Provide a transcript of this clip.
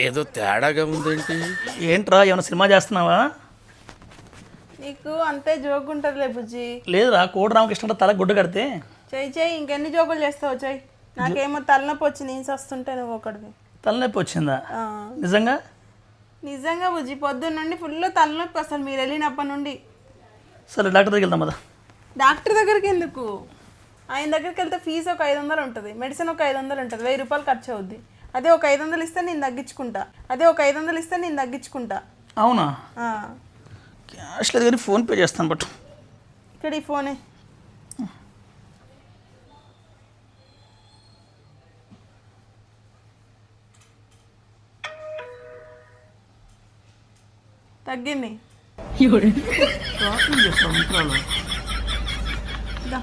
ఏదో తేడాగా ఉందేంటి? ఏంట్రా ఏమైనా సినిమా చేస్తున్నావా? నీకు అంతే జోక్ ఉంటుందిలే బుజ్జి. లేదురా, కోడి రామకృష్ణ తల గుడ్డ కడితే. చెయ్యి ఇంకెన్ని జోకులు చేస్తావు చెయ్యి. నాకేమో తలనొప్పి వచ్చి నేను వస్తుంటే నువ్వు ఒకటివి. తలనొప్పి వచ్చిందా? నిజంగా నిజంగా బుజ్జి, పొద్దున్న నుండి ఫుల్ తలనొప్పి అసలు మీరు వెళ్ళినప్పటి నుండి. సరే డాక్టర్ దగ్గరికి వెళ్దాం కదా. డాక్టర్ దగ్గరికి ఎందుకు? ఆయన దగ్గరికి వెళ్తే ఫీజు ఒక 500 ఉంటుంది, మెడిసిన్ ఒక 500 ఉంటుంది, 1000 రూపాయలు ఖర్చు అవుద్ది. అదే ఒక 500 ఇస్తే నేను తగ్గించుకుంటా. అవునా? క్యాష్ లేదు కానీ ఫోన్పే చేస్తాను. బట్ ఇక్కడ ఈ ఫోనే. తగ్గింది. దా.